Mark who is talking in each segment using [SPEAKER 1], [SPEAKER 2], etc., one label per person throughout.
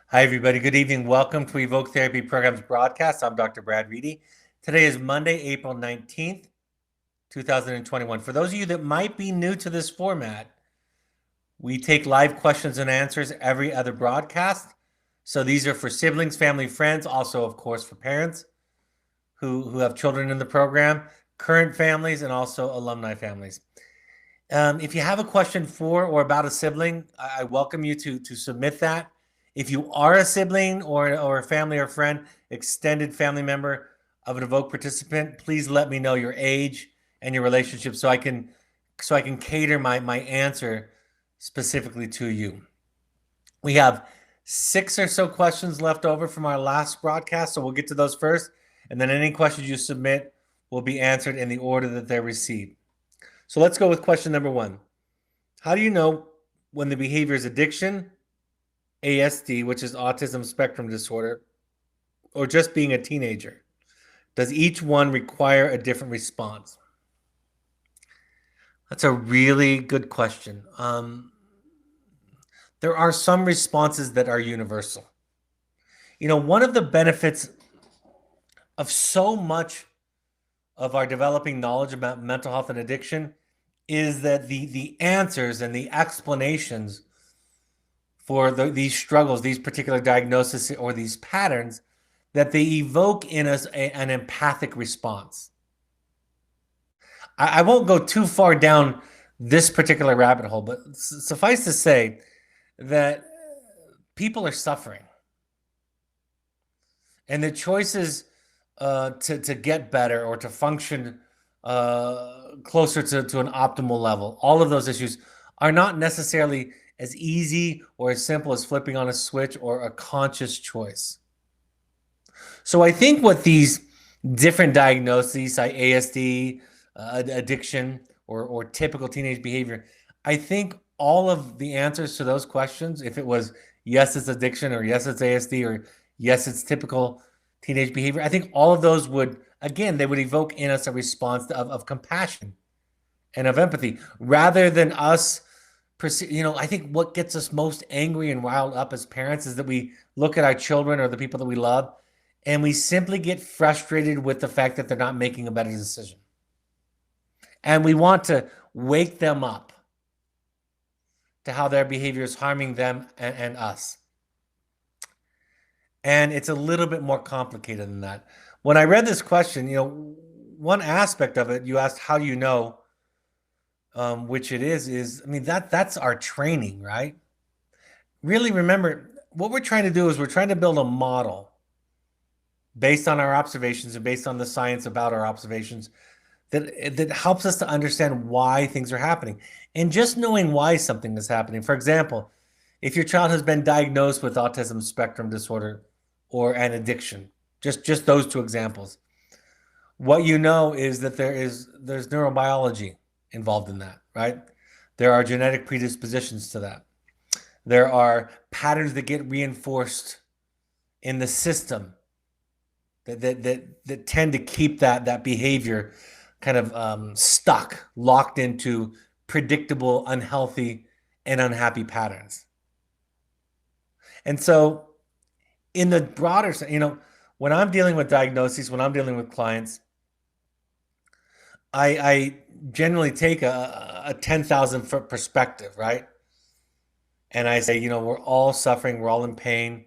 [SPEAKER 1] Hi, everybody. Good evening. Welcome to Evoke Therapy Programs broadcast. I'm Dr. Brad Reedy. Today is Monday, April 19th, 2021. For those of you that might be new to this format, we take live questions and answers every other broadcast. So these are for siblings, family, friends, also, of course, for parents who have children in the program, current families, and also alumni families. If you have a question for or about a sibling, I welcome you to submit that. If you are a sibling or a family or friend, extended family member of an Evoke participant, please let me know your age and your relationship so I can cater my answer specifically to you. We have 6 or so questions left over from our last broadcast, so we'll get to those first, and then any questions you submit will be answered in the order that they're received. So let's go with question number 1. How do you know when the behavior is addiction, ASD, which is autism spectrum disorder, or just being a teenager? Does each one require a different response? That's a really good question. There are some responses that are universal. One of the benefits of so much of our developing knowledge about mental health and addiction is that the answers and the explanations for these struggles, these particular diagnoses or these patterns, that they evoke in us an empathic response. I won't go too far down this particular rabbit hole, but suffice to say that people are suffering. And the choices to get better or to function closer to an optimal level, all of those issues are not necessarily as easy or as simple as flipping on a switch or a conscious choice. So I think what these different diagnoses, like ASD, addiction, or typical teenage behavior, I think all of the answers to those questions, if it was yes, it's addiction, or yes, it's ASD, or yes, it's typical teenage behavior, I think all of those would, again, they would evoke in us a response of compassion and of empathy, rather than us. I think what gets us most angry and riled up as parents is that we look at our children or the people that we love, and we simply get frustrated with the fact that they're not making a better decision. And we want to wake them up to how their behavior is harming them and us. And it's a little bit more complicated than that. When I read this question, one aspect of it, you asked, how do you know which it is, that's our training, right? Really remember, what we're trying to do is we're trying to build a model based on our observations and based on the science about our observations that helps us to understand why things are happening. And just knowing why something is happening. For example, if your child has been diagnosed with autism spectrum disorder or an addiction, just those 2 examples, what you know is that there's neurobiology involved in that, right? There are genetic predispositions to that. There are patterns that get reinforced in the system that tend to keep that behavior kind of stuck, locked into predictable, unhealthy, and unhappy patterns. And so in the broader, when I'm dealing with diagnoses, when I'm dealing with clients, I generally take a 10,000 foot perspective, right? And I say, we're all suffering, we're all in pain,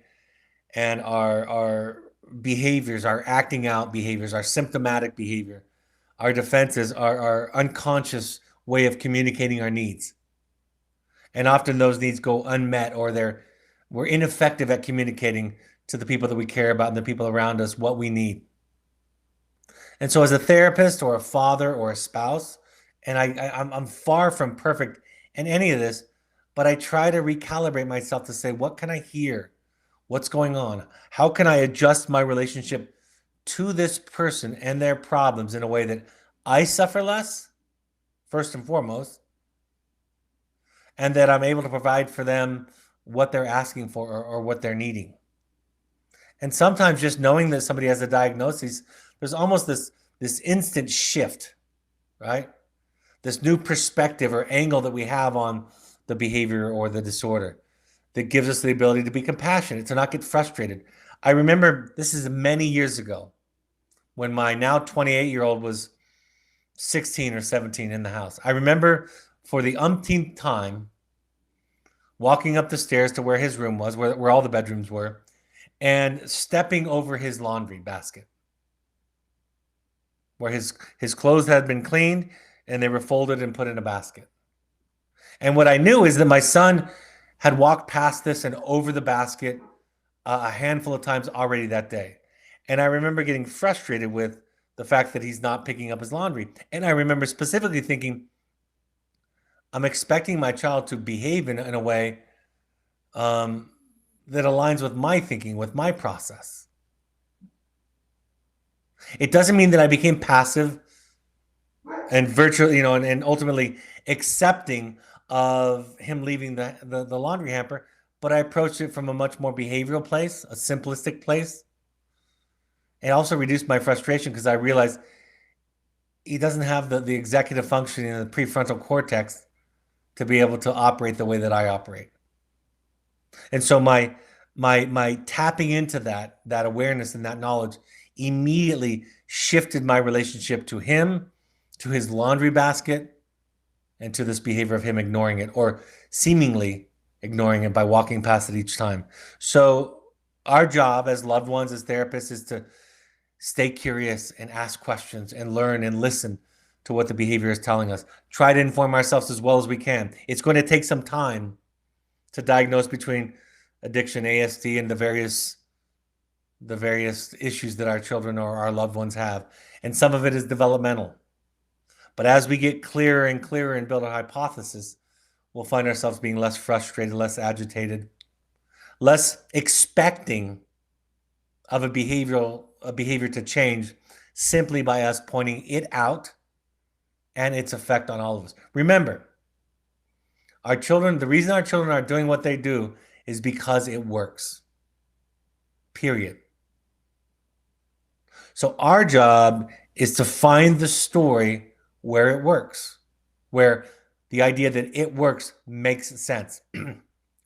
[SPEAKER 1] and our behaviors, our acting out behaviors, our symptomatic behavior, our defenses, our unconscious way of communicating our needs. And often those needs go unmet, or we're ineffective at communicating to the people that we care about and the people around us what we need. And so as a therapist or a father or a spouse, and I'm far from perfect in any of this, but I try to recalibrate myself to say, what can I hear? What's going on? How can I adjust my relationship to this person and their problems in a way that I suffer less, first and foremost, and that I'm able to provide for them what they're asking for or what they're needing? And sometimes just knowing that somebody has a diagnosis, there's almost this instant shift, right? This new perspective or angle that we have on the behavior or the disorder that gives us the ability to be compassionate, to not get frustrated. I remember, this is many years ago, when my now 28-year-old was 16 or 17 in the house. I remember for the umpteenth time walking up the stairs to where his room was, where all the bedrooms were, and stepping over his laundry basket, where his clothes had been cleaned and they were folded and put in a basket. And what I knew is that my son had walked past this and over the basket a handful of times already that day. And I remember getting frustrated with the fact that he's not picking up his laundry. And I remember specifically thinking, I'm expecting my child to behave in a way that aligns with my thinking, with my process. It doesn't mean that I became passive and virtually, and ultimately accepting of him leaving the laundry hamper, but I approached it from a much more behavioral place, a simplistic place. It also reduced my frustration because I realized he doesn't have the executive functioning in the prefrontal cortex to be able to operate the way that I operate. And so my tapping into that awareness and that knowledge immediately shifted my relationship to him, to his laundry basket, and to this behavior of him ignoring it or seemingly ignoring it by walking past it each time. So our job as loved ones, as therapists, is to stay curious and ask questions and learn and listen to what the behavior is telling us. Try to inform ourselves as well as we can. It's going to take some time to diagnose between addiction, ASD, and the various issues that our children or our loved ones have. And some of it is developmental. But as we get clearer and clearer and build a hypothesis, we'll find ourselves being less frustrated, less agitated, less expecting of a behavior to change simply by us pointing it out and its effect on all of us. Remember, our children, the reason our children are doing what they do is because it works. Period. So our job is to find the story where it works, where the idea that it works makes sense.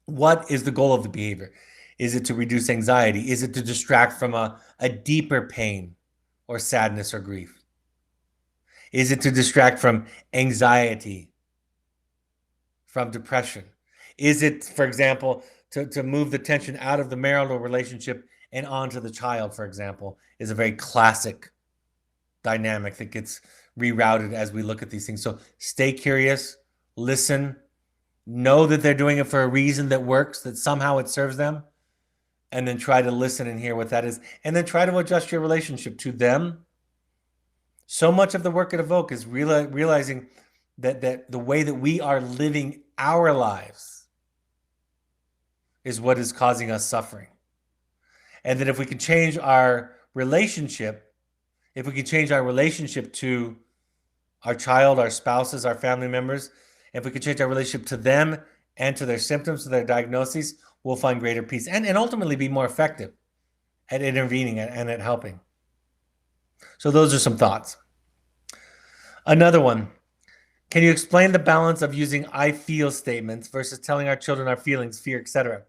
[SPEAKER 1] What is the goal of the behavior? Is it to reduce anxiety? Is it to distract from a deeper pain or sadness or grief? Is it to distract from anxiety, from depression? Is it, for example, to move the tension out of the marital relationship and onto the child, for example, is a very classic dynamic that gets rerouted as we look at these things. So stay curious, listen, know that they're doing it for a reason that works, that somehow it serves them, and then try to listen and hear what that is, and then try to adjust your relationship to them. So much of the work at Evoke is realizing that the way that we are living our lives is what is causing us suffering. And that if we can change our relationship, if we can change our relationship to our child, our spouses, our family members, if we can change our relationship to them and to their symptoms, to their diagnoses, we'll find greater peace and ultimately be more effective at intervening and at helping. So those are some thoughts. Another one, can you explain the balance of using I feel statements versus telling our children our feelings, fear, etc.,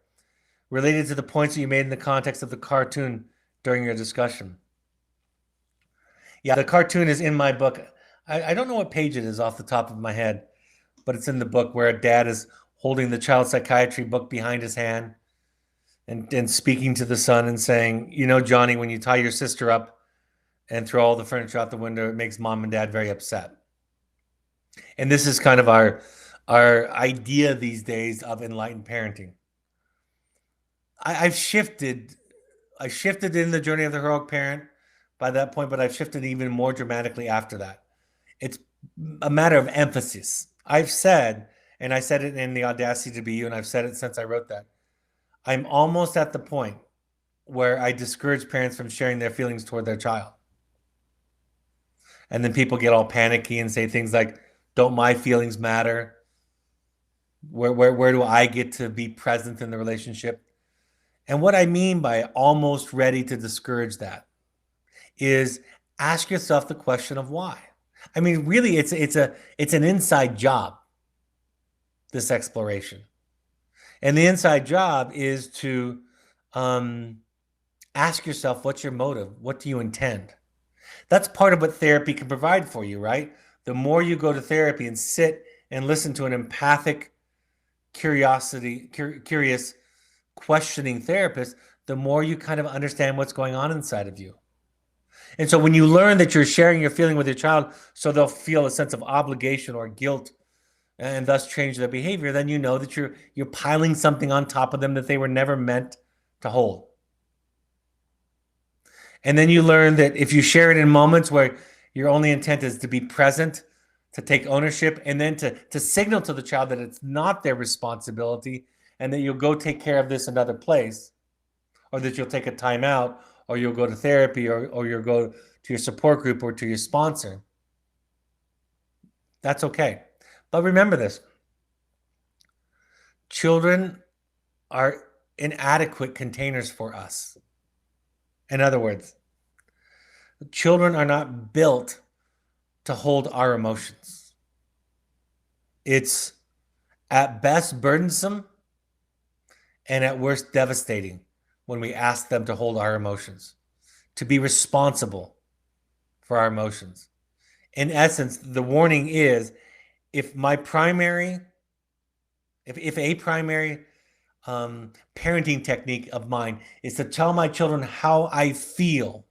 [SPEAKER 1] related to the points that you made in the context of the cartoon during your discussion? Yeah, the cartoon is in my book. I don't know what page it is off the top of my head, but it's in the book where a dad is holding the child psychiatry book behind his hand and speaking to the son and saying, Johnny, when you tie your sister up and throw all the furniture out the window, it makes mom and dad very upset. And this is kind of our idea these days of enlightened parenting. I've shifted. I shifted in the journey of the heroic parent by that point, but I've shifted even more dramatically after that. It's a matter of emphasis. I've said, and I said it in The Audacity to Be You, and I've said it since I wrote that, I'm almost at the point where I discourage parents from sharing their feelings toward their child. And then people get all panicky and say things like, don't my feelings matter? Where do I get to be present in the relationship? And what I mean by almost ready to discourage that is ask yourself the question of why. I mean, really, it's an inside job, this exploration. And the inside job is to ask yourself, what's your motive? What do you intend? That's part of what therapy can provide for you, right? The more you go to therapy and sit and listen to an empathic, curious, questioning therapist, the more you kind of understand what's going on inside of you. And so when you learn that you're sharing your feeling with your child so they'll feel a sense of obligation or guilt and thus change their behavior, then you know that you're piling something on top of them that they were never meant to hold. And then you learn that if you share it in moments where your only intent is to be present, to take ownership, and then to signal to the child that it's not their responsibility and that you'll go take care of this another place, or that you'll take a time out, or you'll go to therapy, or you'll go to your support group or to your sponsor. That's okay. But remember this. Children are inadequate containers for us. In other words, children are not built to hold our emotions. It's at best burdensome and at worst devastating when we ask them to hold our emotions, to be responsible for our emotions. In essence, the warning is if a primary parenting technique of mine is to tell my children how I feel,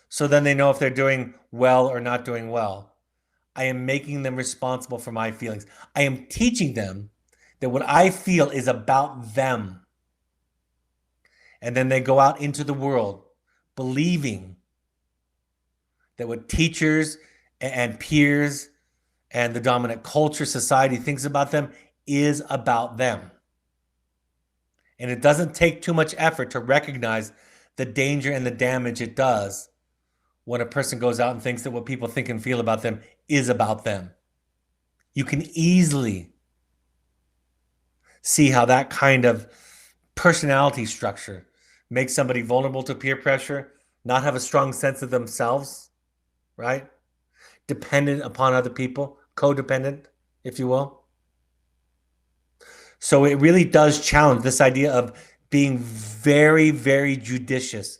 [SPEAKER 1] so then they know if they're doing well or not doing well, I am making them responsible for my feelings. I am teaching them that what I feel is about them. And then they go out into the world believing that what teachers and peers and the dominant culture society thinks about them is about them. And it doesn't take too much effort to recognize the danger and the damage it does when a person goes out and thinks that what people think and feel about them is about them. You can easily see how that kind of personality structure makes somebody vulnerable to peer pressure, not have a strong sense of themselves, right? Dependent upon other people, codependent, if you will. So it really does challenge this idea of being very, very judicious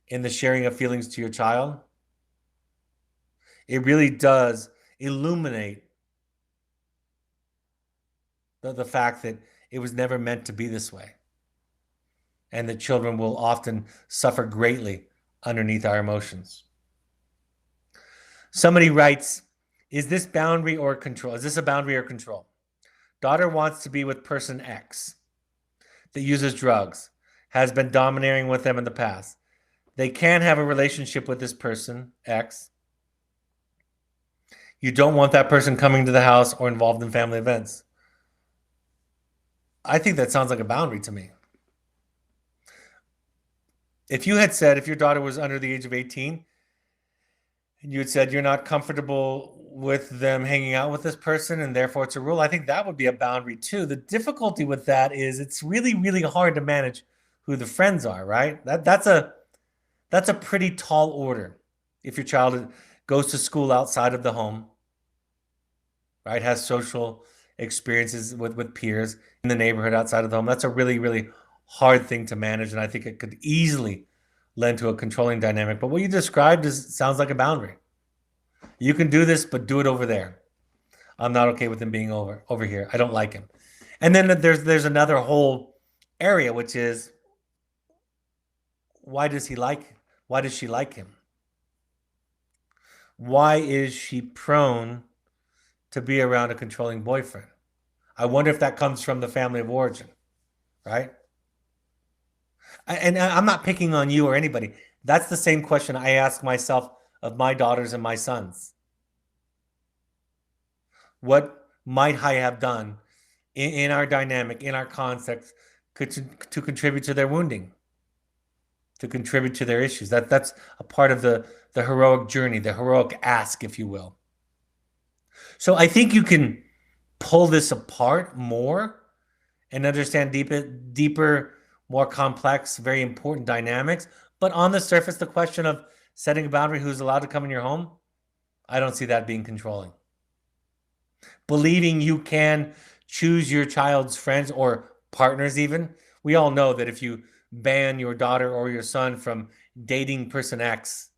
[SPEAKER 1] in the sharing of feelings to your child. It really does illuminate the fact that it was never meant to be this way. And that children will often suffer greatly underneath our emotions. Somebody writes, is this boundary or control? Is this a boundary or control? Daughter wants to be with person X that uses drugs, has been domineering with them in the past. They can have a relationship with this person X. You don't want that person coming to the house or involved in family events. I think that sounds like a boundary to me. If you had said, if your daughter was under the age of 18, and you had said you're not comfortable with them hanging out with this person and therefore it's a rule, I think that would be a boundary too. The difficulty with that is it's really, really hard to manage who the friends are, right? That's a pretty tall order. If your child goes to school outside of the home, right, has social experiences with peers in the neighborhood outside of the home, that's a really, really hard thing to manage. And I think it could easily lend to a controlling dynamic. But what you described sounds like a boundary. You can do this, but do it over there. I'm not okay with him being over here. I don't like him. And then there's another whole area, which is, why does she like him? Why is she prone to be around a controlling boyfriend? I wonder if that comes from the family of origin, right? And I'm not picking on you or anybody. That's the same question I ask myself of my daughters and my sons. What might I have done in our dynamic, in our context, to contribute to their wounding, to contribute to their issues? That's a part of the heroic journey, the heroic ask, if you will. So I think you can pull this apart more and understand deeper, more complex, very important dynamics. But on the surface, the question of setting a boundary, who's allowed to come in your home, I don't see that being controlling. Believing you can choose your child's friends or partners even. We all know that if you ban your daughter or your son from dating person X,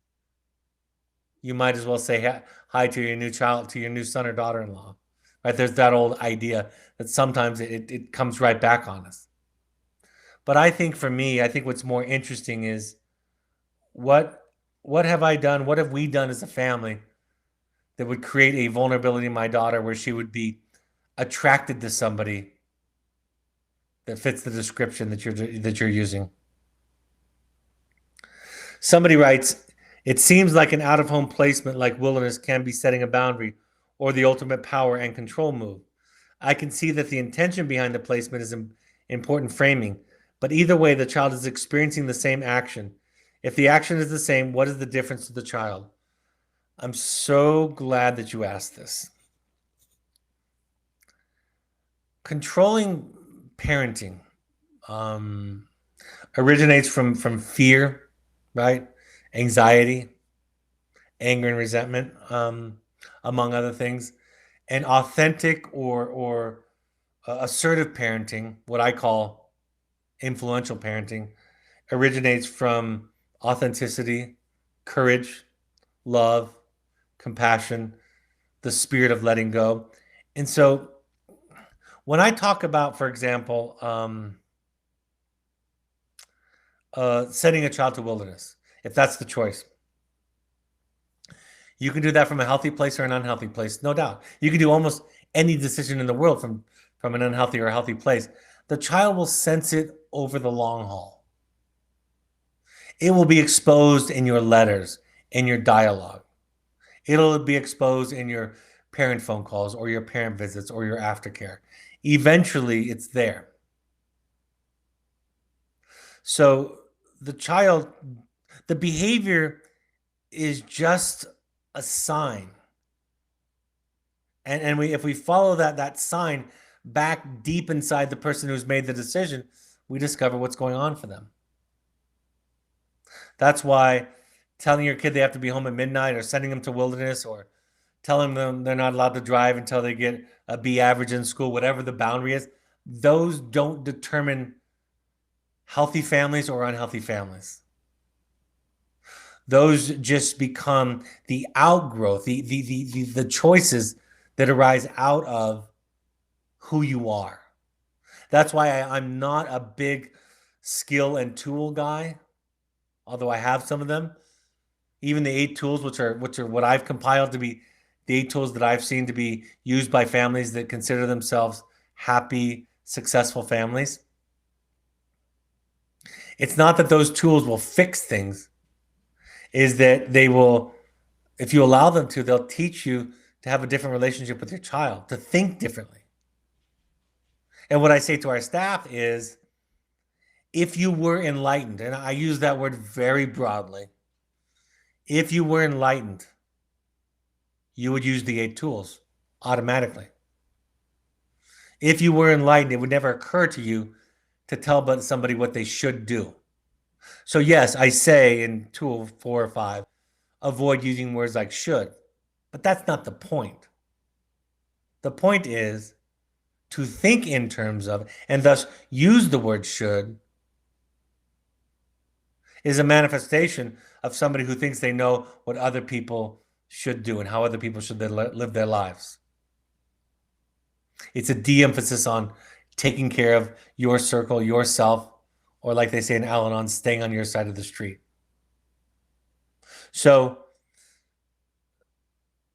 [SPEAKER 1] you might as well say hi to your new child, to your new son or daughter-in-law. Right? There's that old idea that sometimes it comes right back on us. But I think for me, I think what's more interesting is what what have I done? What have we done as a family that would create a vulnerability in my daughter where she would be attracted to somebody that fits the description that you're using? Somebody writes, it seems like an out-of-home placement like wilderness can be setting a boundary or the ultimate power and control move. I can see that the intention behind the placement is important framing, but either way, the child is experiencing the same action. If the action is the same, what is the difference to the child? I'm so glad that you asked this. Controlling parenting originates from fear, right? Anxiety, anger, and resentment, among other things. And authentic or assertive parenting, what I call influential parenting, originates from authenticity, courage, love, compassion, the spirit of letting go. And so when I talk about, for example, sending a child to wilderness, if that's the choice, you can do that from a healthy place or an unhealthy place, no doubt. You can do almost any decision in the world from an unhealthy or a healthy place. The child will sense it over the long haul. It will be exposed in your letters, in your dialogue. It'll be exposed in your parent phone calls or your parent visits or your aftercare. Eventually, it's there. So the child, the behavior is just a sign. And if we follow that sign back deep inside the person who's made the decision, we discover what's going on for them. That's why telling your kid they have to be home at midnight or sending them to wilderness or telling them they're not allowed to drive until they get a B average in school, whatever the boundary is, those don't determine healthy families or unhealthy families. Those just become the outgrowth, the choices that arise out of who you are. That's why I'm not a big skill and tool guy, although I have some of them. Even the 8 tools, which are what I've compiled to be the 8 tools that I've seen to be used by families that consider themselves happy, successful families. It's not that those tools will fix things, is that they will, if you allow them to, they'll teach you to have a different relationship with your child, to think differently. And what I say to our staff is, if you were enlightened, and I use that word very broadly, if you were enlightened, you would use the 8 tools automatically. If you were enlightened, it would never occur to you to tell somebody what they should do. So yes, I say in tool 4 or 5, avoid using words like should, but that's not the point. The point is to think in terms of, and thus use the word should, is a manifestation of somebody who thinks they know what other people should do and how other people should live their lives. It's a de-emphasis on taking care of your circle, yourself, or like they say in Al-Anon, staying on your side of the street. So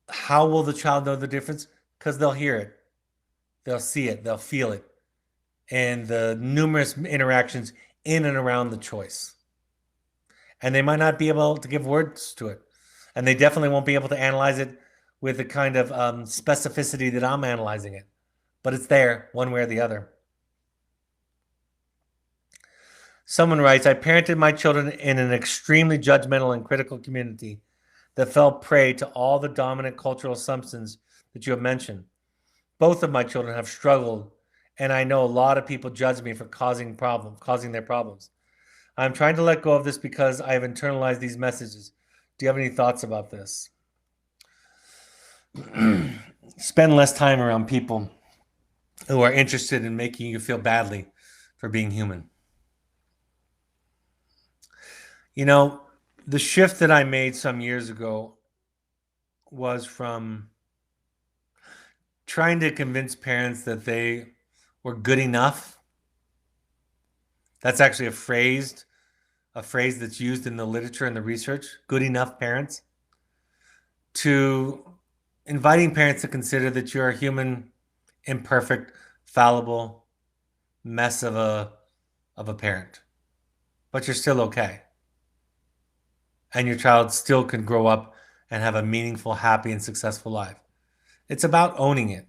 [SPEAKER 1] how will the child know the difference? Because they'll hear it, they'll see it, they'll feel it, and the numerous interactions in and around the choice. And they might not be able to give words to it. And they definitely won't be able to analyze it with the kind of specificity that I'm analyzing it. But it's there, one way or the other. Someone writes, I parented my children in an extremely judgmental and critical community that fell prey to all the dominant cultural assumptions that you have mentioned. Both of my children have struggled, and I know a lot of people judge me for causing their problems. I'm trying to let go of this because I have internalized these messages. Do you have any thoughts about this? Spend less time around people who are interested in making you feel badly for being human. You know, the shift that I made some years ago was from trying to convince parents that they were good enough. That's actually a phrase that's used in the literature and the research, good enough parents, to inviting parents to consider that you're a human, imperfect, fallible mess of a parent, but you're still okay. And your child still can grow up and have a meaningful, happy, and successful life. It's about owning it.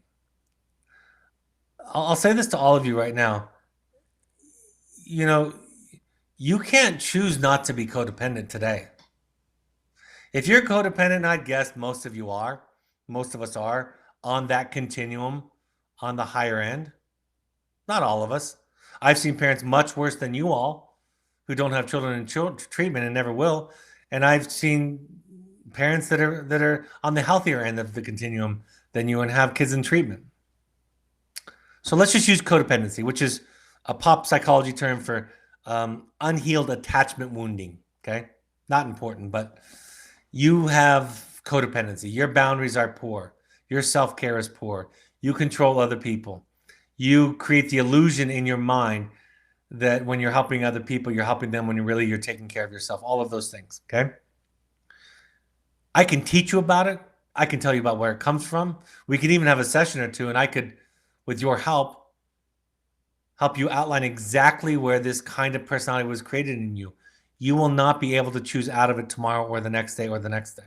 [SPEAKER 1] I'll say this to all of you right now. You know, you can't choose not to be codependent today. If you're codependent, and I guess most of you are, most of us are on that continuum on the higher end. Not all of us. I've seen parents much worse than you all who don't have children in treatment and never will. And I've seen parents that are on the healthier end of the continuum than you and have kids in treatment. So let's just use codependency, which is a pop psychology term for unhealed attachment wounding. Okay, not important, but you have codependency. Your boundaries are poor. Your self-care is poor. You control other people. You create the illusion in your mind that when you're helping other people, you're helping them when you're taking care of yourself. All of those things. Okay. I can teach you about it. I can tell you about where it comes from. We could even have a session or two, and I could, with your help you outline exactly where this kind of personality was created in you. You will not be able to choose out of it tomorrow or the next day or the next day.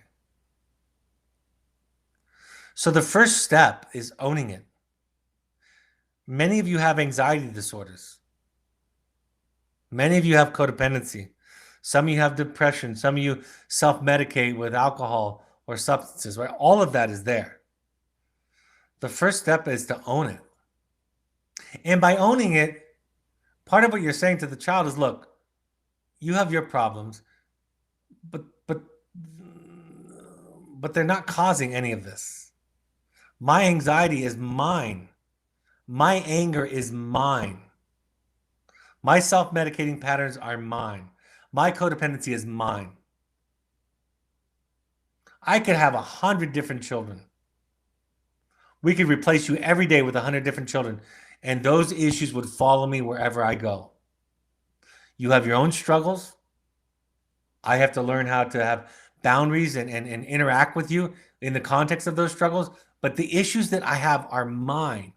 [SPEAKER 1] So the first step is owning it. Many of you have anxiety disorders. Many of you have codependency. Some of you have depression. Some of you self-medicate with alcohol or substances, right? All of that is there. The first step is to own it. And by owning it, part of what you're saying to the child is, look, you have your problems, but they're not causing any of this. My anxiety is mine. My anger is mine. My self-medicating patterns are mine. My codependency is mine. I could have 100 different children. We could replace you every day with 100 different children, and those issues would follow me wherever I go. You have your own struggles. I have to learn how to have boundaries and interact with you in the context of those struggles. But the issues that I have are mine.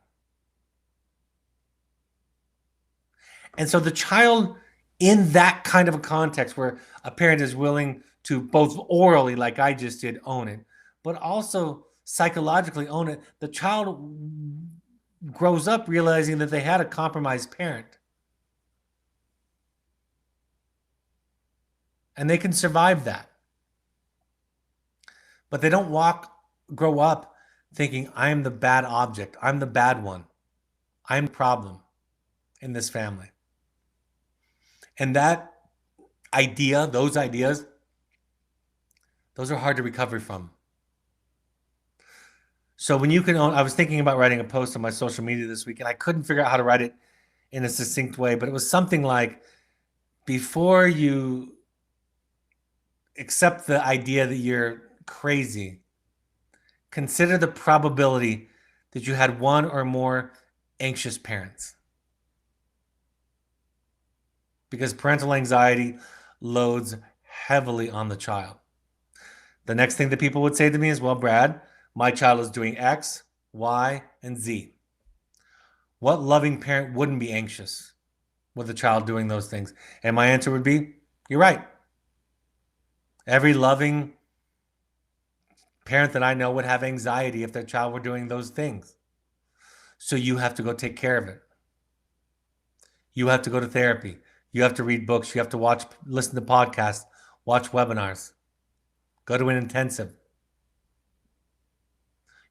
[SPEAKER 1] And so the child in that kind of a context where a parent is willing to both orally, like I just did, own it, but also psychologically own it, the child grows up realizing that they had a compromised parent. And they can survive that. But they don't grow up thinking, I am the bad object. I'm the bad one. I'm the problem in this family. And that idea, those ideas, those are hard to recover from. So when you can own, I was thinking about writing a post on my social media this week, and I couldn't figure out how to write it in a succinct way, but it was something like, before you accept the idea that you're crazy, consider the probability that you had one or more anxious parents. Because parental anxiety loads heavily on the child. The next thing that people would say to me is, well, Brad, my child is doing X, Y, and Z. What loving parent wouldn't be anxious with a child doing those things? And my answer would be, you're right. Every loving parent that I know would have anxiety if their child were doing those things. So you have to go take care of it. You have to go to therapy. You have to read books. You have to listen to podcasts, watch webinars, go to an intensive.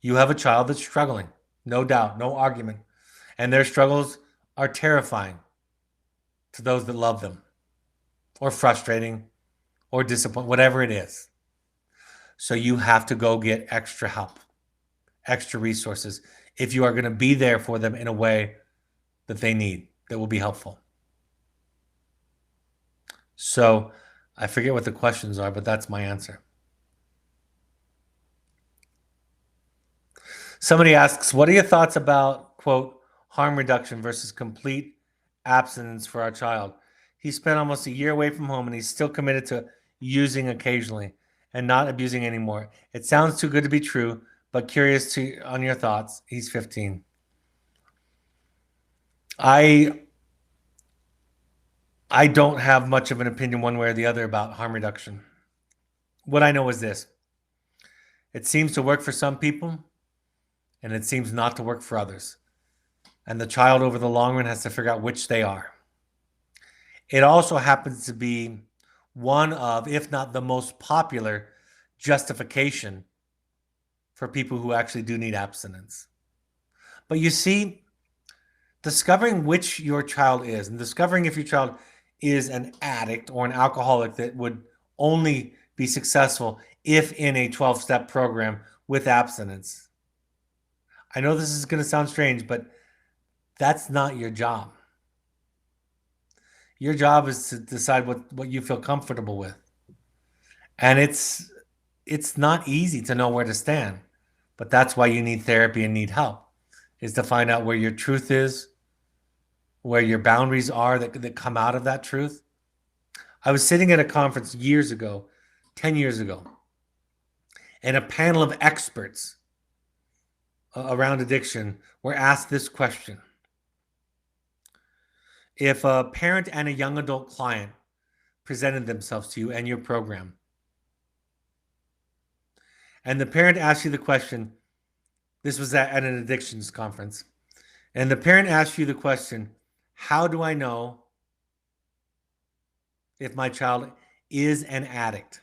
[SPEAKER 1] You have a child that's struggling, no doubt, no argument. And their struggles are terrifying to those that love them, or frustrating, or disappointing, whatever it is. So you have to go get extra help, extra resources. if you are going to be there for them in a way that they need, that will be helpful. So I forget what the questions are, but that's my answer. Somebody asks, what are your thoughts about, quote, harm reduction versus complete abstinence for our child? He spent almost a year away from home and he's still committed to using occasionally and not abusing anymore. It sounds too good to be true, but curious on your thoughts. He's 15. I don't have much of an opinion one way or the other about harm reduction. What I know is this. It seems to work for some people, and it seems not to work for others. And the child over the long run has to figure out which they are. It also happens to be one of, if not the most popular, justification for people who actually do need abstinence. But you see, discovering which your child is and discovering if your child is an addict or an alcoholic that would only be successful if in a 12-step program with abstinence. I know this is going to sound strange, but that's not your job. Your job is to decide what you feel comfortable with. And it's not easy to know where to stand, but that's why you need therapy and need help, is to find out where your truth is, where your boundaries are that come out of that truth. I was sitting at a conference years ago, 10 years ago, and a panel of experts around addiction were asked this question. If a parent and a young adult client presented themselves to you and your program, and the parent asked you the question, this was at an addictions conference, and the parent asked you the question, how do I know if my child is an addict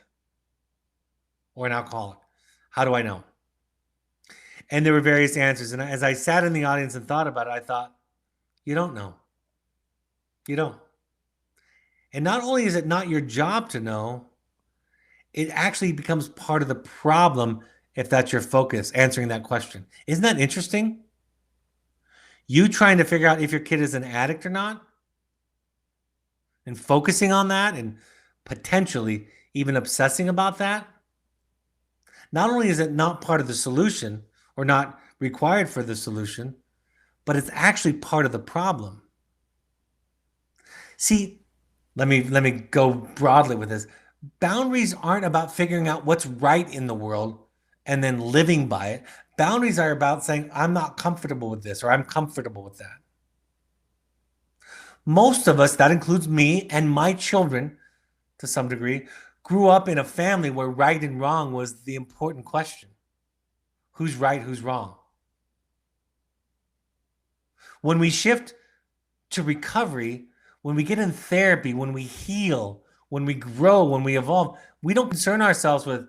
[SPEAKER 1] or an alcoholic? How do I know? And there were various answers. And as I sat in the audience and thought about it, I thought, you don't know. You don't. And not only is it not your job to know, it actually becomes part of the problem if that's your focus, answering that question. Isn't that interesting? You trying to figure out if your kid is an addict or not, and focusing on that and potentially even obsessing about that. Not only is it not part of the solution or not required for the solution, but it's actually part of the problem. See, let me go broadly with this. Boundaries aren't about figuring out what's right in the world and then living by it. Boundaries are about saying, I'm not comfortable with this, or I'm comfortable with that. Most of us, that includes me and my children to some degree, grew up in a family where right and wrong was the important question. Who's right, who's wrong? When we shift to recovery, when we get in therapy, when we heal, when we grow, when we evolve, we don't concern ourselves with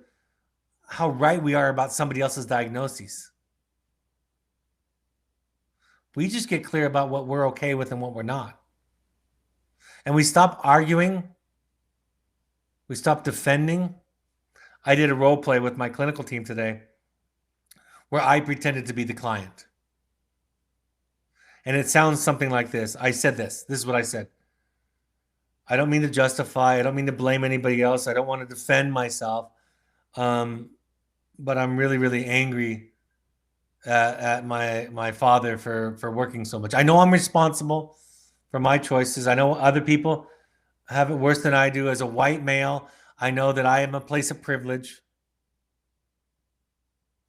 [SPEAKER 1] how right we are about somebody else's diagnoses. We just get clear about what we're okay with and what we're not. And we stop arguing. We stop defending. I did a role play with my clinical team today where I pretended to be the client. And it sounds something like this. I said this. This is what I said. I don't mean to justify. I don't mean to blame anybody else. I don't want to defend myself. But I'm really, really angry at my father for working so much. I know I'm responsible for my choices. I know other people have it worse than I do. As a white male, I know that I am a place of privilege.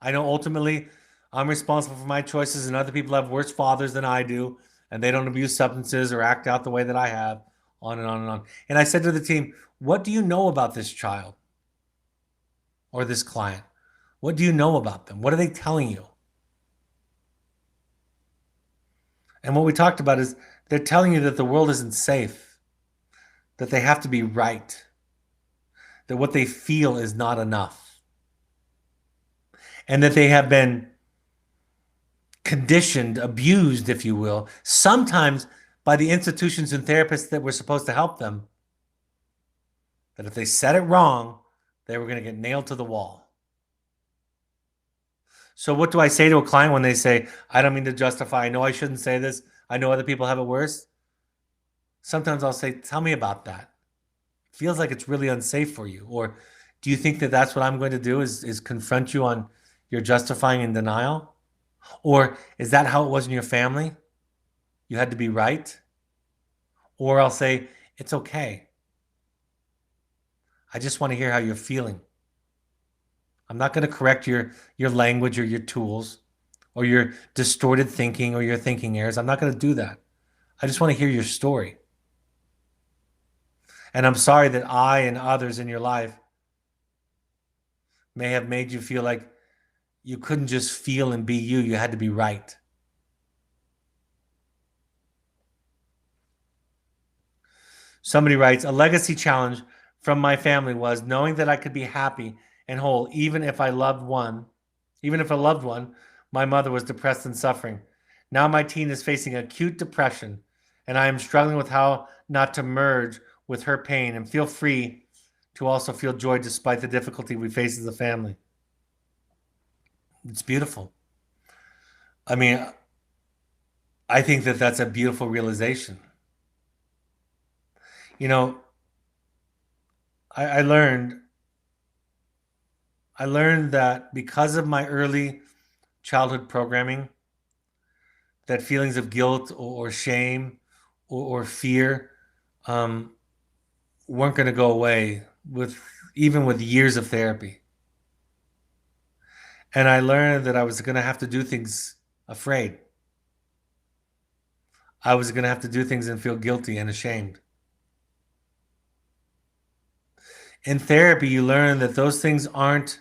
[SPEAKER 1] I know ultimately I'm responsible for my choices, and other people have worse fathers than I do, and they don't abuse substances or act out the way that I have, on and on and on. And I said to the team, what do you know about this child or this client? What do you know about them? What are they telling you? And what we talked about is they're telling you that the world isn't safe, that they have to be right, that what they feel is not enough, and that they have been conditioned, abused, if you will, sometimes by the institutions and therapists that were supposed to help them, that if they said it wrong, they were going to get nailed to the wall. So what do I say to a client when they say, I don't mean to justify, I know I shouldn't say this, I know other people have it worse? Sometimes I'll say, tell me about that. Feels like it's really unsafe for you. Or do you think that that's what I'm going to do is confront you on your justifying and denial? Or is that how it was in your family? You had to be right? Or I'll say, it's okay. I just want to hear how you're feeling. I'm not going to correct your language or your tools or your distorted thinking or your thinking errors. I'm not going to do that. I just want to hear your story. And I'm sorry that I and others in your life may have made you feel like you couldn't just feel and be you. You had to be right. Somebody writes, a legacy challenge from my family was knowing that I could be happy and whole even if a loved one, my mother was depressed and suffering. Now my teen is facing acute depression, and I am struggling with how not to merge with her pain and feel free to also feel joy despite the difficulty we face as a family. It's beautiful. I mean, I think that that's a beautiful realization. You know, I, I learned I learned that because of my early childhood programming, that feelings of guilt or shame or fear um, weren't going to go away with even with years of therapy. And I learned that I was going to have to do things afraid. I was going to have to do things and feel guilty and ashamed. In therapy, you learn that those things aren't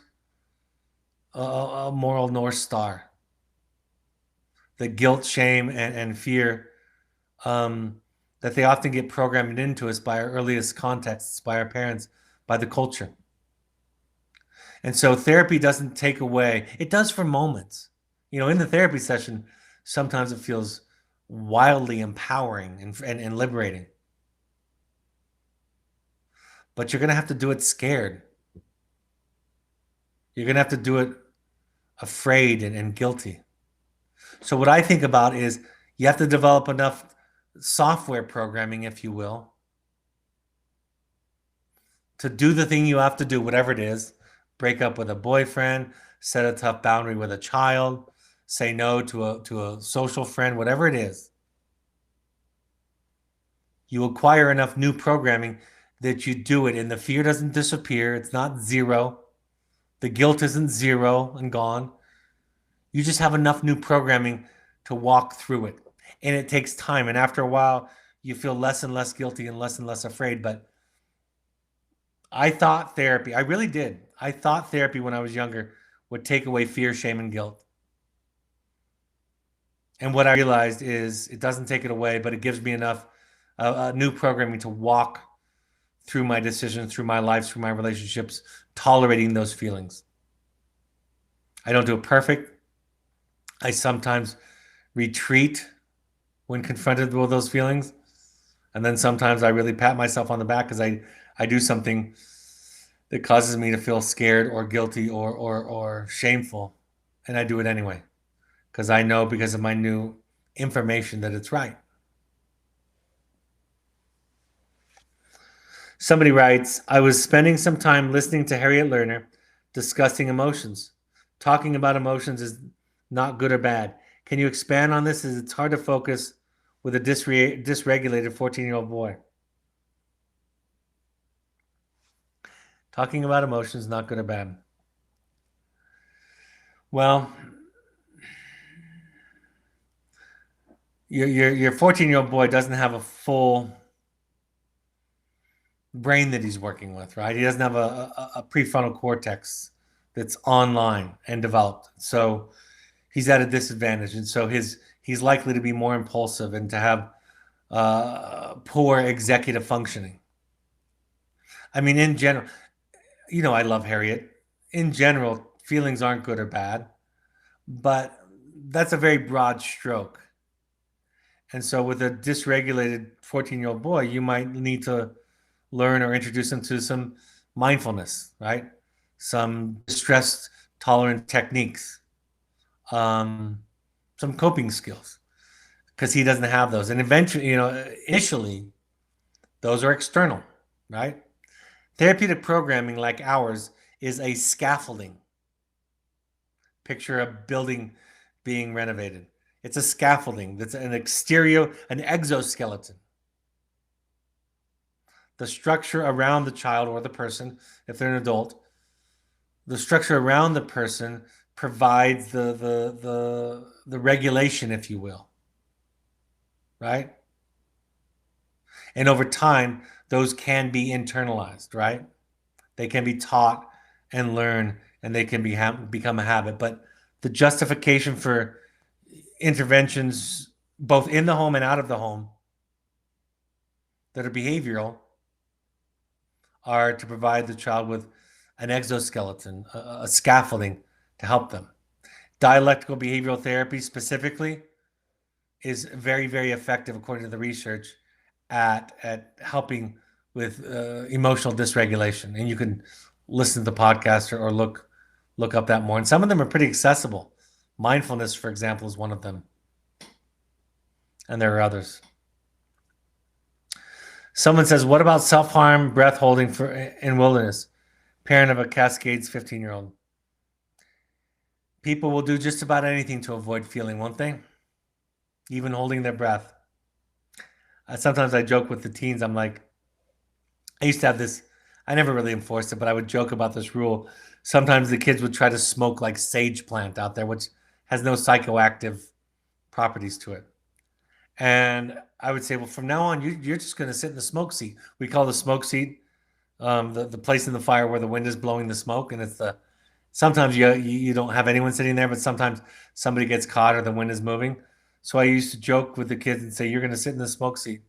[SPEAKER 1] a moral North Star. The guilt, shame, and fear um, that they often get programmed into us by our earliest contexts, by our parents, by the culture. And so therapy doesn't take away, it does for moments. You know, in the therapy session, sometimes it feels wildly empowering and liberating. But you're going to have to do it scared. You're going to have to do it afraid and guilty. So, what I think about is you have to develop enough software programming, if you will, to do the thing you have to do, whatever it is, break up with a boyfriend, set a tough boundary with a child, say no to a social friend, whatever it is. You acquire enough new programming that you do it and the fear doesn't disappear. It's not zero. The guilt isn't zero and gone. You just have enough new programming to walk through it. And it takes time. And after a while, you feel less and less guilty and less afraid. But I thought therapy, I really did. I thought therapy when I was younger would take away fear, shame, and guilt. And what I realized is it doesn't take it away, but it gives me enough new programming to walk through my decisions, through my life, through my relationships, tolerating those feelings. I don't do it perfect. I sometimes retreat when confronted with those feelings. And then sometimes I really pat myself on the back because I do something that causes me to feel scared or guilty or shameful. And I do it anyway because I know because of my new information that it's right. Somebody writes, I was spending some time listening to Harriet Lerner discussing emotions. Talking about emotions is not good or bad. Can you expand on this as it's hard to focus with a dysregulated 14-year-old boy? Talking about emotions, not good or bad. Well, your 14-year-old boy doesn't have a full brain that he's working with, right? He doesn't have a prefrontal cortex that's online and developed. So he's at a disadvantage. And so he's likely to be more impulsive and to have poor executive functioning. I mean, in general, you know, I love Harriet. In general, feelings aren't good or bad, but that's a very broad stroke. And so with a dysregulated 14-year-old boy, you might need to learn or introduce them to some mindfulness, right? Some stress tolerant techniques. some coping skills, because he doesn't have those. And eventually, initially, those are external, right? Therapeutic programming like ours is a scaffolding. Picture a building being renovated. It's a scaffolding that's an exoskeleton. The structure around the child or the person, if they're an adult, the structure around the person provides the regulation, if you will, right? And over time, those can be internalized, right? They can be taught and learned, and they can become a habit. But the justification for interventions, both in the home and out of the home, that are behavioral, are to provide the child with an exoskeleton, a scaffolding to help them. Dialectical behavioral therapy specifically is very, very effective, according to the research, at helping with emotional dysregulation. And you can listen to the podcast or look up that more. And some of them are pretty accessible. Mindfulness, for example, is one of them. And there are others. Someone says, what about self-harm, breath holding in wilderness? Parent of a Cascades 15-year-old. People will do just about anything to avoid feeling, won't they? Even holding their breath. Sometimes I joke with the teens. I'm like, I used to have this, I never really enforced it, but I would joke about this rule. Sometimes the kids would try to smoke like sage plant out there, which has no psychoactive properties to it. And I would say, well, from now on, you're just going to sit in the smoke seat. We call the smoke seat the place in the fire where the wind is blowing the smoke. And it's sometimes you don't have anyone sitting there, but sometimes somebody gets caught or the wind is moving. So I used to joke with the kids and say, you're going to sit in the smoke seat.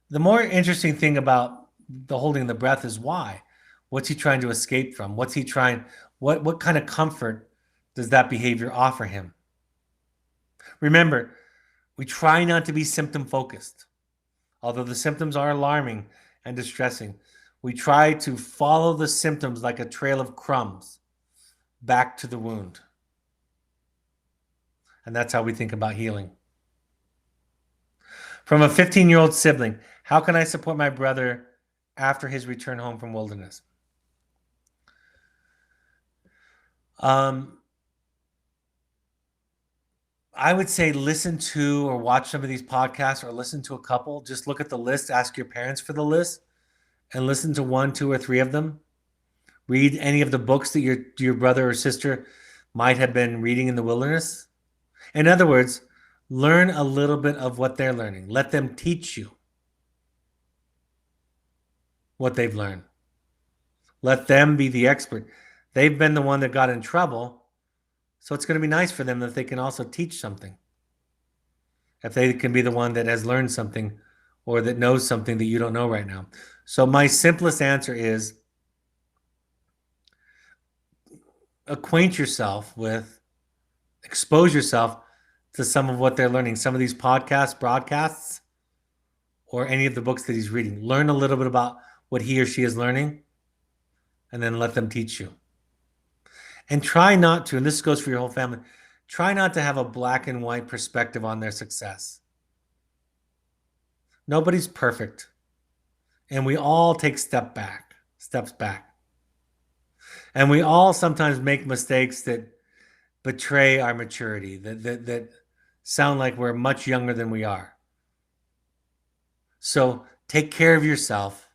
[SPEAKER 1] The more interesting thing about the holding the breath is why. What's he trying to escape from? What's he trying? What kind of comfort does that behavior offer him? Remember, we try not to be symptom focused. Although the symptoms are alarming and distressing, we try to follow the symptoms like a trail of crumbs back to the wound. And that's how we think about healing. From a 15-year-old sibling, how can I support my brother after his return home from wilderness? I would say listen to or watch some of these podcasts or listen to a couple. Just look at the list, ask your parents for the list, and listen to 1, 2, or 3 of them. Read any of the books that your brother or sister might have been reading in the wilderness. In other words, learn a little bit of what they're learning. Let them teach you what they've learned. Let them be the expert. They've been the one that got in trouble. So it's going to be nice for them that they can also teach something. If they can be the one that has learned something or that knows something that you don't know right now. So my simplest answer is acquaint yourself with, expose yourself to some of what they're learning. Some of these podcasts, broadcasts, or any of the books that he's reading. Learn a little bit about what he or she is learning and then let them teach you. And try not to, and this goes for your whole family, try not to have a black and white perspective on their success. Nobody's perfect. And we all take steps back. And we all sometimes make mistakes that betray our maturity, that sound like we're much younger than we are. So take care of yourself,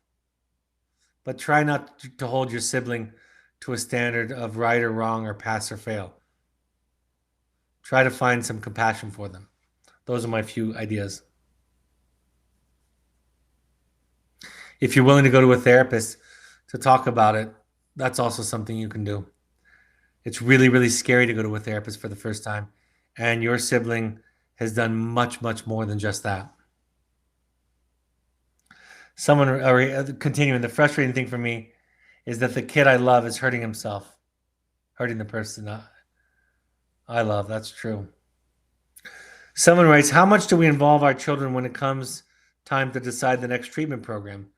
[SPEAKER 1] but try not to hold your sibling to a standard of right or wrong or pass or fail. Try to find some compassion for them. Those are my few ideas. If you're willing to go to a therapist to talk about it, that's also something you can do. It's really, really scary to go to a therapist for the first time. And your sibling has done much, much more than just that. Continuing, the frustrating thing for me is that the kid I love is hurting himself, hurting the person I love. That's true. Someone writes, how much do we involve our children when it comes time to decide the next treatment program?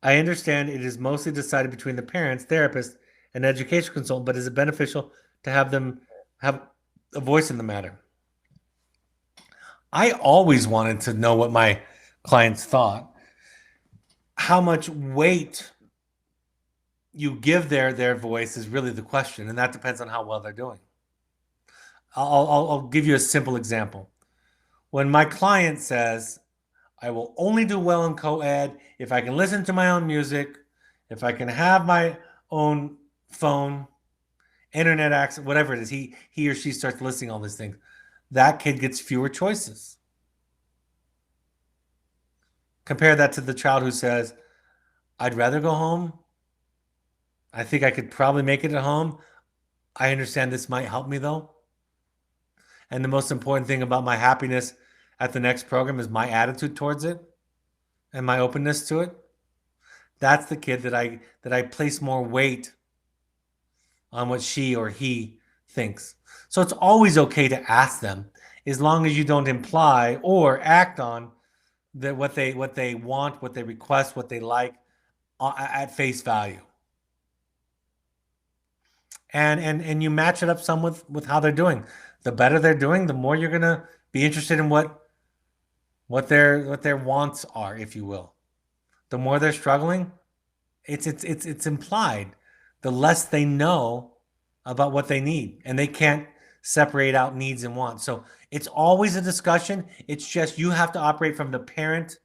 [SPEAKER 1] I understand it is mostly decided between the parents, therapist, and education consultant, but is it beneficial to have them have a voice in the matter. I always wanted to know what my clients thought. How much weight you give their voice is really the question, and that depends on how well they're doing. I'll give you a simple example. When my client says, I will only do well in co-ed if I can listen to my own music, if I can have my own phone, internet access, whatever it is, he or she starts listing all these things. That kid gets fewer choices. Compare that to the child who says, I'd rather go home. I think I could probably make it at home. I understand this might help me though. And the most important thing about my happiness at the next program is my attitude towards it and my openness to it. That's the kid that I place more weight on what she or he thinks. So it's always okay to ask them, as long as you don't imply or act on that what they want, what they request, what they like at face value. And you match it up some with how they're doing. The better they're doing, the more you're gonna be interested in what their wants are, if you will. The more they're struggling, it's implied. The less they know about what they need, and they can't separate out needs and wants. So it's always a discussion. It's just you have to operate from the parent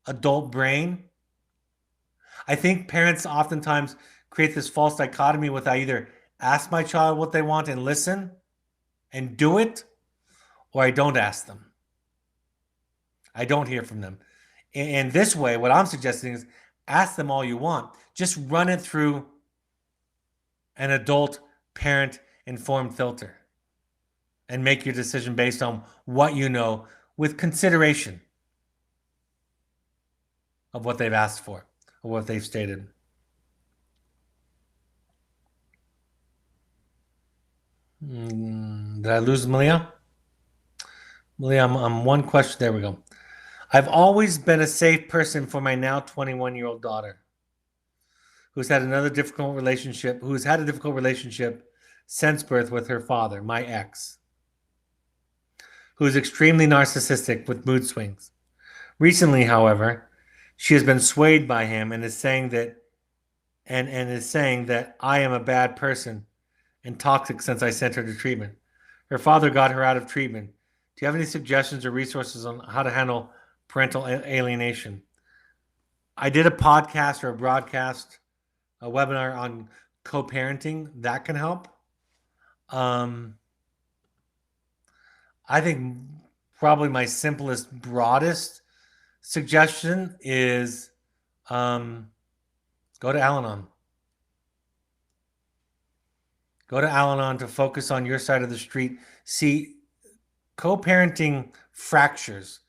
[SPEAKER 1] adult brain. I think parents oftentimes create this false dichotomy with I either ask my child what they want and listen and do it, or I don't ask them. I don't hear from them. And this way, what I'm suggesting is ask them all you want. Just run it through an adult parent informed filter and make your decision based on what you know with consideration of what they've asked for or what they've stated. Did I lose Malia? Malia, I'm one question. There we go. I've always been a safe person for my now 21-year-old daughter, who's had a difficult relationship since birth with her father, my ex, who is extremely narcissistic with mood swings. Recently, however, she has been swayed by him and is saying that I am a bad person and toxic since I sent her to treatment. Her father got her out of treatment. Do you have any suggestions or resources on how to handle parental alienation? I did a podcast or a broadcast, a webinar on co-parenting. That can help. I think probably my simplest, broadest suggestion is go to Al-Anon. Go to Al-Anon to focus on your side of the street. See, co-parenting fractures,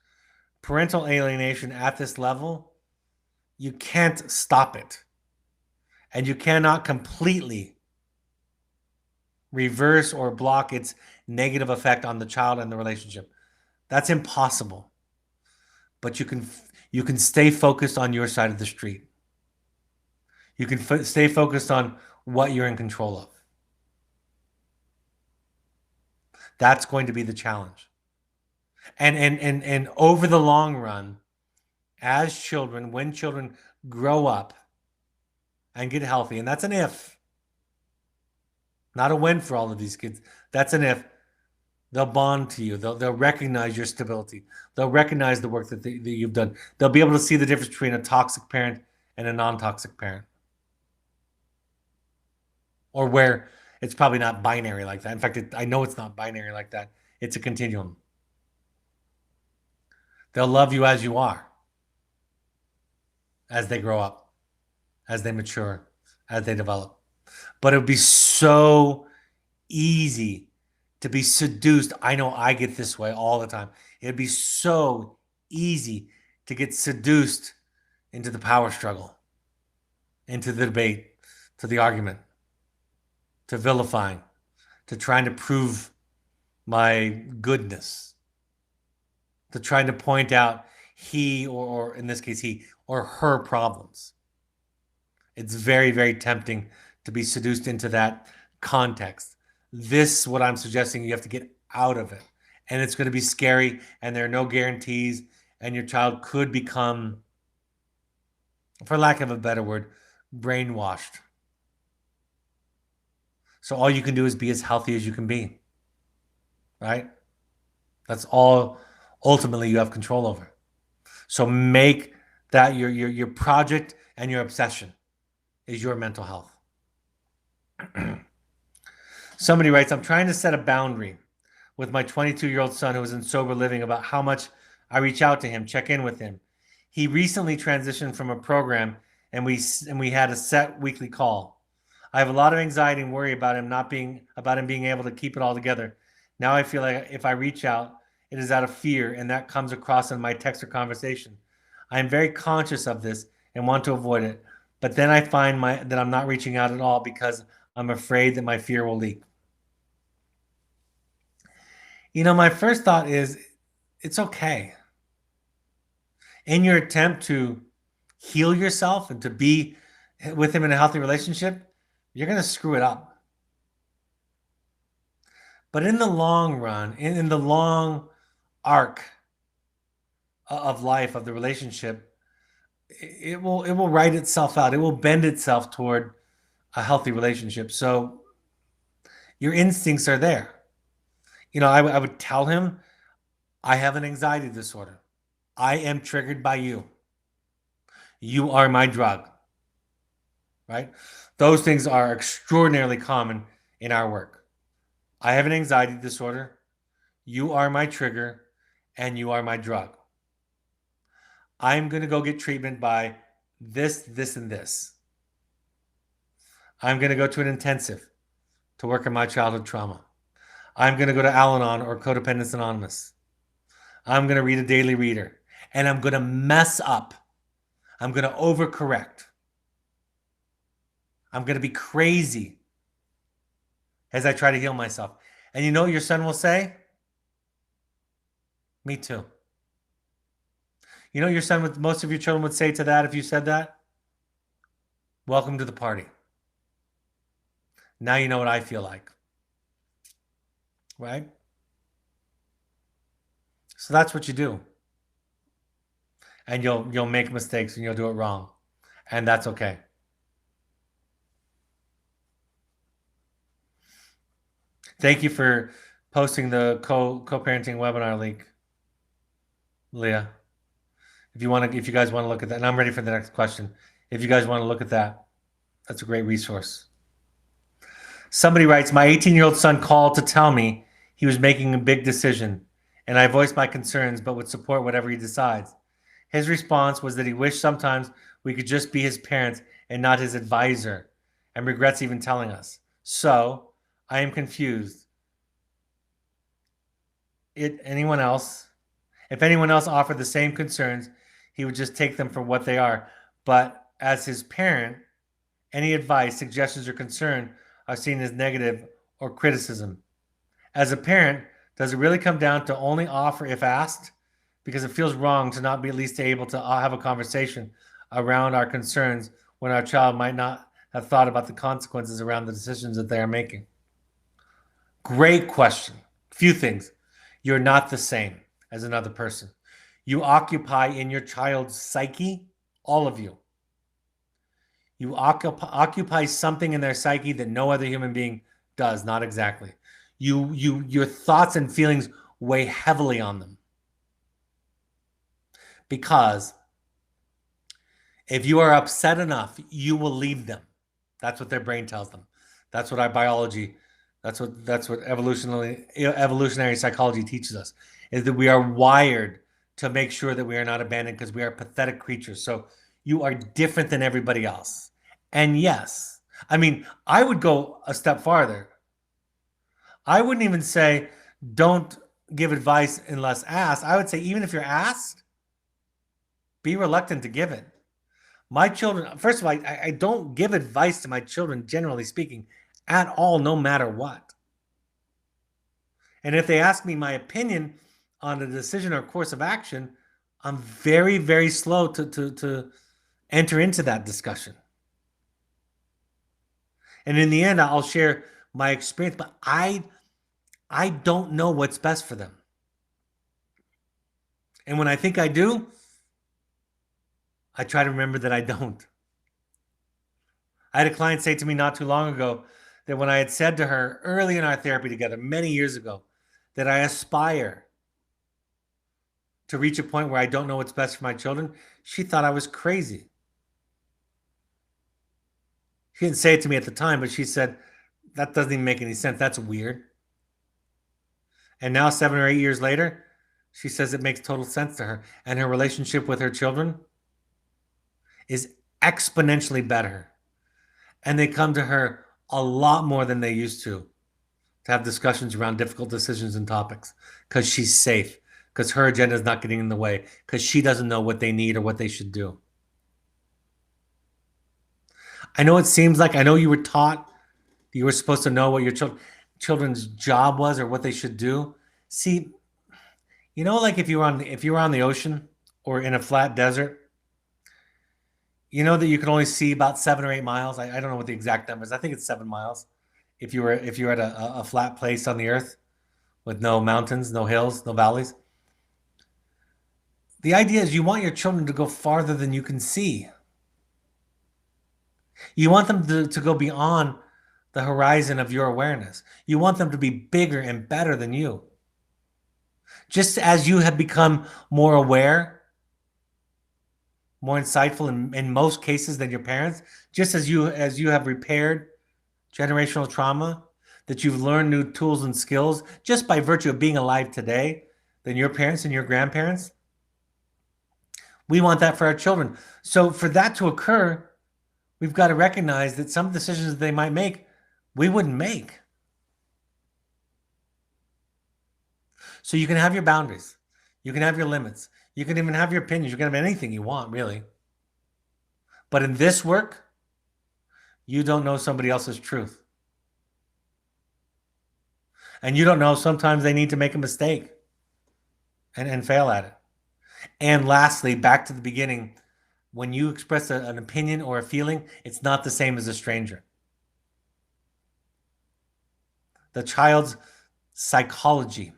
[SPEAKER 1] parental alienation at this level, you can't stop it. And you cannot completely reverse or block its negative effect on the child and the relationship. That's impossible. But you can stay focused on your side of the street. You can stay focused on what you're in control of. That's going to be the challenge. And over the long run, as children, when children grow up and get healthy, and that's an if, not a when for all of these kids. That's an if. They'll bond to you. They'll recognize your stability. They'll recognize the work that you've done. They'll be able to see the difference between a toxic parent and a non-toxic parent. Or where it's probably not binary like that. In fact, I know it's not binary like that. It's a continuum. They'll love you as you are, as they grow up, as they mature, as they develop. But it would be so easy to be seduced. I know I get this way all the time. It'd be so easy to get seduced into the power struggle, into the debate, to the argument, to vilifying, to trying to prove my goodness, to trying to point out he or in this case he or her problems. It's very, very tempting to be seduced into that context. This, what I'm suggesting, you have to get out of it. And it's going to be scary, and there are no guarantees, and your child could become, for lack of a better word, brainwashed. So all you can do is be as healthy as you can be, right? That's all ultimately you have control over. So make that your project, and your obsession is your mental health. Somebody writes, I'm trying to set a boundary with my 22-year-old son who is in sober living about how much I reach out to him, check in with him. He recently transitioned from a program, and we had a set weekly call. I have a lot of anxiety and worry about him being able to keep it all together. Now I feel like if I reach out, it is out of fear, and that comes across in my text or conversation. I am very conscious of this and want to avoid it, but then I find that I'm not reaching out at all because I'm afraid that my fear will leak. My first thought is it's okay. In your attempt to heal yourself and to be with him in a healthy relationship, you're going to screw it up. But in the long run, in the long arc of life, of the relationship, it will right itself out. It will bend itself toward a healthy relationship. So your instincts are there. I would tell him, I have an anxiety disorder. I am triggered by you. You are my drug, right? Those things are extraordinarily common in our work. I have an anxiety disorder. You are my trigger, and you are my drug. I'm going to go get treatment by this, this, and this. I'm going to go to an intensive to work on my childhood trauma. I'm going to go to Al-Anon or Codependence Anonymous. I'm going to read a daily reader, and I'm going to mess up. I'm going to overcorrect. I'm going to be crazy as I try to heal myself. And you know what your son will say? Me too. You know what your son, most of your children would say to that if you said that? Welcome to the party. Now you know what I feel like. Right? So that's what you do. And you'll make mistakes and you'll do it wrong. And that's okay. Thank you for posting the co-parenting webinar link, Leah. If you guys want to look at that, and I'm ready for the next question. If you guys want to look at that, that's a great resource. Somebody writes, my 18-year-old son called to tell me he was making a big decision, and I voiced my concerns, but would support whatever he decides. His response was that he wished sometimes we could just be his parents and not his advisor, and regrets even telling us. So I am confused. If anyone else offered the same concerns, he would just take them for what they are. But as his parent, any advice, suggestions, or concern are seen as negative or criticism. As a parent, does it really come down to only offer if asked? Because it feels wrong to not be at least able to have a conversation around our concerns when our child might not have thought about the consequences around the decisions that they are making. Great question. Few things. You're not the same as another person. You occupy in your child's psyche, all of you. You occupy something in their psyche that no other human being does, not exactly. Your thoughts and feelings weigh heavily on them. Because if you are upset enough, you will leave them. That's what their brain tells them. That's what our biology, that's what evolutionary psychology teaches us, is that we are wired to make sure that we are not abandoned because we are pathetic creatures. So you are different than everybody else. And yes, I would go a step farther. I wouldn't even say don't give advice unless asked. I would say even if you're asked, be reluctant to give it. My children, first of all, I don't give advice to my children, generally speaking, at all, no matter what. And if they ask me my opinion on a decision or course of action, I'm very, very slow to enter into that discussion. And in the end, I'll share my experience, but I don't know what's best for them. And when I think I do, I try to remember that I don't. I had a client say to me not too long ago that when I had said to her early in our therapy together, many years ago, that I aspire to reach a point where I don't know what's best for my children, she thought I was crazy. She didn't say it to me at the time, but she said, that doesn't even make any sense. That's weird. And now, 7 or 8 years later, she says it makes total sense to her. And her relationship with her children is exponentially better. And they come to her a lot more than they used to have discussions around difficult decisions and topics because she's safe, because her agenda is not getting in the way, because she doesn't know what they need or what they should do. I know it seems like, I know you were taught you were supposed to know what your children's job was or what they should do. See, you know, like if you were on the ocean or in a flat desert, you know that you can only see about 7 or 8 miles. I don't know what the exact number is. I think it's 7 miles. If you were at a flat place on the earth with no mountains, no hills, no valleys. The idea is you want your children to go farther than you can see. You want them to go beyond the horizon of your awareness. You want them to be bigger and better than you. Just as you have become more aware, more insightful in most cases than your parents, just as you have repaired generational trauma, that you've learned new tools and skills just by virtue of being alive today than your parents and your grandparents. We want that for our children. So for that to occur, we've got to recognize that some decisions that they might make, we wouldn't make. So you can have your boundaries. You can have your limits. You can even have your opinions. You can have anything you want, really. But in this work, you don't know somebody else's truth. And you don't know sometimes they need to make a mistake and fail at it. And lastly, back to the beginning, when you express an opinion or a feeling, it's not the same as a stranger. The child's psychology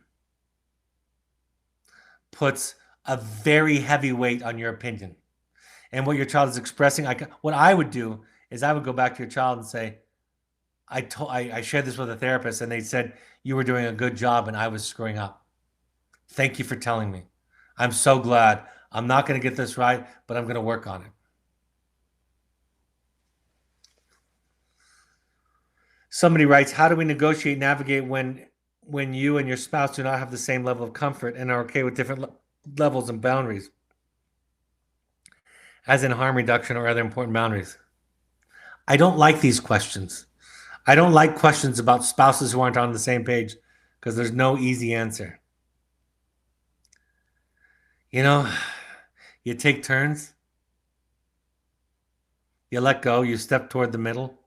[SPEAKER 1] puts a very heavy weight on your opinion. And what your child is expressing, what I would do is I would go back to your child and say, I shared this with a therapist and they said, you were doing a good job and I was screwing up. Thank you for telling me. I'm so glad. I'm not going to get this right, but I'm going to work on it. Somebody writes, how do we negotiate, navigate when you and your spouse do not have the same level of comfort and are okay with different levels and boundaries, as in harm reduction or other important boundaries? I don't like these questions. I don't like questions about spouses who aren't on the same page because there's no easy answer. You know, you take turns, you let go, you step toward the middle,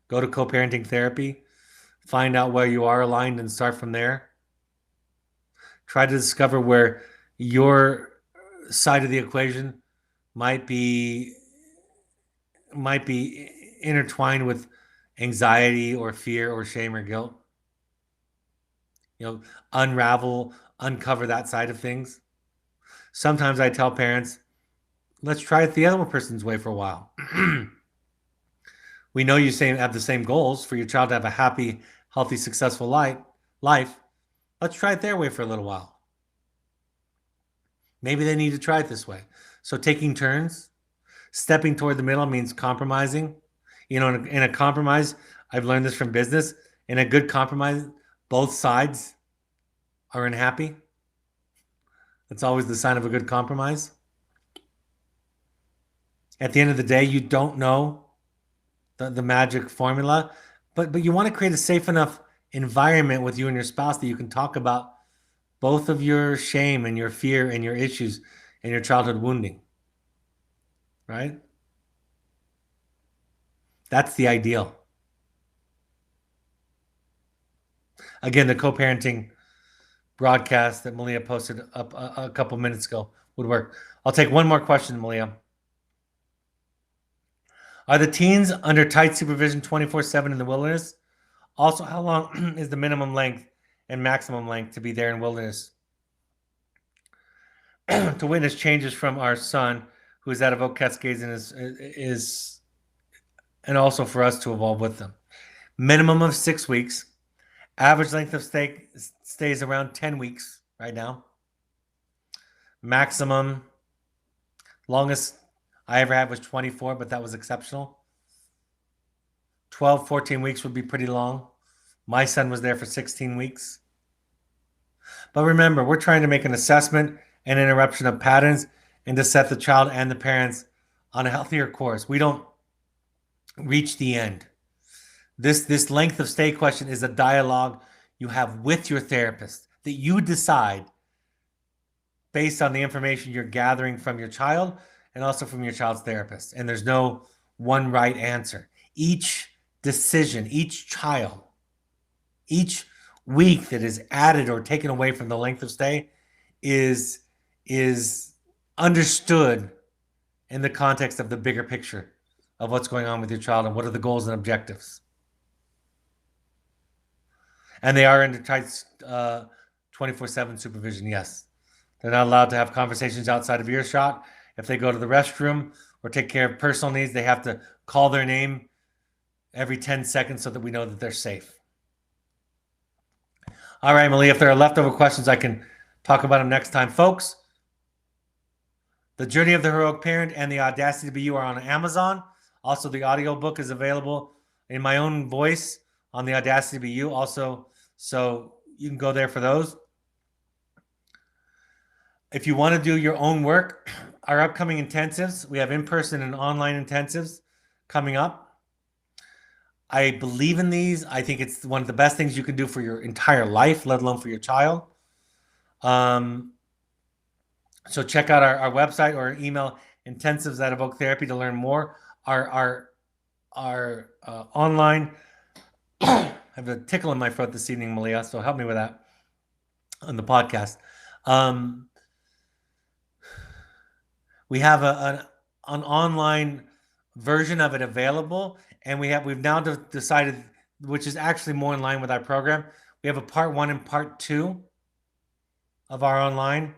[SPEAKER 1] go to co-parenting therapy, find out where you are aligned and start from there. Try to discover where your side of the equation might be intertwined with anxiety or fear or shame or guilt. You know, uncover that side of things. Sometimes I tell parents, let's try it the other person's way for a while. We know you have the same goals for your child to have a happy, healthy, successful life. Let's try it their way for a little while. Maybe they need to try it this way. So taking turns, stepping toward the middle means compromising. You know, in a compromise, I've learned this from business. In a good compromise, both sides are unhappy. That's always the sign of a good compromise. At the end of the day, you don't know the magic formula, but you want to create a safe enough environment with you and your spouse that you can talk about both of your shame and your fear and your issues and your childhood wounding, right? That's the ideal. Again, the co-parenting broadcast that Malia posted up a couple minutes ago would work. I'll take one more question, Malia. Are the teens under tight supervision 24/7 in the wilderness? Also, how long is the minimum length and maximum length to be there in wilderness? To witness changes from our son, who is at Evoke Cascades, and is and also for us to evolve with them. Minimum of 6 weeks. Average length of stay stays around 10 weeks right now. Maximum, longest I ever had was 24, but that was exceptional. 12, 14 weeks would be pretty long. My son was there for 16 weeks. But remember, we're trying to make an assessment and interruption of patterns and to set the child and the parents on a healthier course. We don't reach the end. This length of stay question is a dialogue you have with your therapist that you decide based on the information you're gathering from your child and also from your child's therapist. And there's no one right answer. Each decision, each child, each week that is added or taken away from the length of stay is understood in the context of the bigger picture of what's going on with your child and what are the goals and objectives. And they are under tight 24/7 supervision, yes. They're not allowed to have conversations outside of earshot. If they go to the restroom or take care of personal needs, they have to call their name every 10 seconds so that we know that they're safe. All right, Malia, if there are leftover questions, I can talk about them next time. Folks, The Journey of the Heroic Parent and The Audacity to Be You are on Amazon. Also, the audiobook is available in my own voice on The Audacity to Be You also, so you can go there for those. If you want to do your own work, our upcoming intensives, we have in-person and online intensives coming up. I believe in these. I think it's one of the best things you can do for your entire life, let alone for your child. So check out our website or email intensives at Evoke Therapy to learn more. Our online, I have a tickle in my throat this evening, Malia, so help me with that on the podcast. We have an online version of it available, and we've now decided, which is actually more in line with our program. We have a part 1 and part 2 of our online.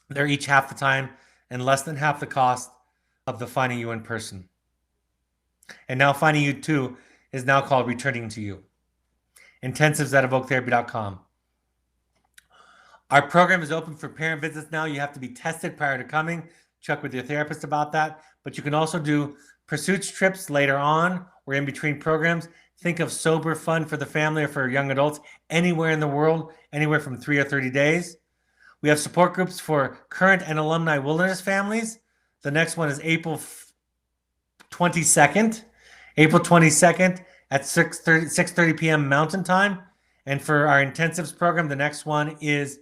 [SPEAKER 1] They're each half the time and less than half the cost of the Finding You in person. And now Finding You 2 is now called Returning to You. Intensives at evoketherapy.com. Our program is open for parent visits now. You have to be tested prior to coming. Check with your therapist about that. But you can also do pursuits trips later on or in between programs. Think of sober fun for the family or for young adults anywhere in the world, anywhere from 3 or 30 days. We have support groups for current and alumni wilderness families. The next one is April 22nd. April 22nd at 6:30 p.m. Mountain Time. And for our intensives program, the next one is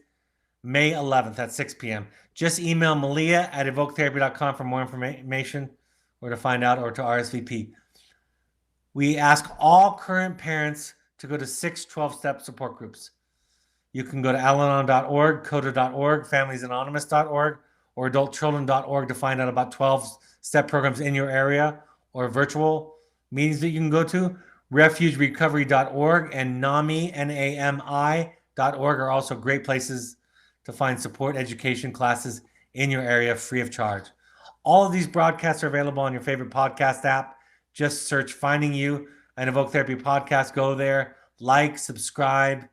[SPEAKER 1] May 11th at 6 p.m. Just email Malia at evoketherapy.com for more information or to find out or to RSVP. We ask all current parents to go to 6 12-step support groups. You can go to alanon.org, coda.org, familiesanonymous.org, or adultchildren.org to find out about 12-step programs in your area or virtual meetings that you can go to. Refugerecovery.org and NAMI, NAMI.org are also great places to find support education classes in your area free of charge. All of these broadcasts are available on your favorite podcast app. Just search Finding You and Evoke Therapy Podcast. Go there, like, subscribe,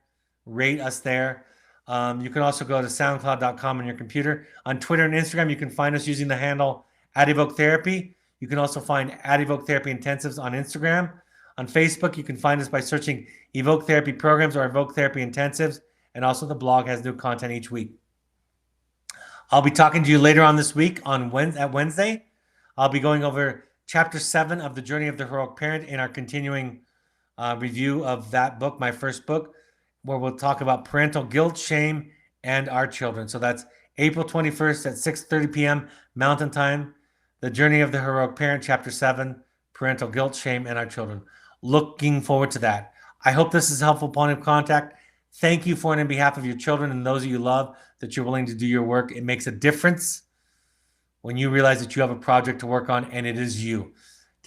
[SPEAKER 1] rate us there. You can also go to soundcloud.com on your computer. On Twitter and Instagram, you can find us using the handle @EvokeTherapy. You can also find @Evoke Therapy Intensives on Instagram. On Facebook, you can find us by searching Evoke Therapy Programs or Evoke Therapy Intensives. And also the blog has new content each week. I'll be talking to you later on this week on Wednesday. I'll be going over Chapter 7 of The Journey of the Heroic Parent in our continuing review of that book, my first book, where we'll talk about parental guilt, shame, and our children. So that's April 21st at 6:30 p.m. Mountain Time. The Journey of the Heroic Parent, Chapter 7, Parental Guilt, Shame, and Our Children. Looking forward to that. I hope this is a helpful point of contact. Thank you for, and on behalf of your children and those you love, that you're willing to do your work. It makes a difference when you realize that you have a project to work on, and it is you.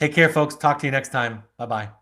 [SPEAKER 1] Take care, folks. Talk to you next time. Bye-bye.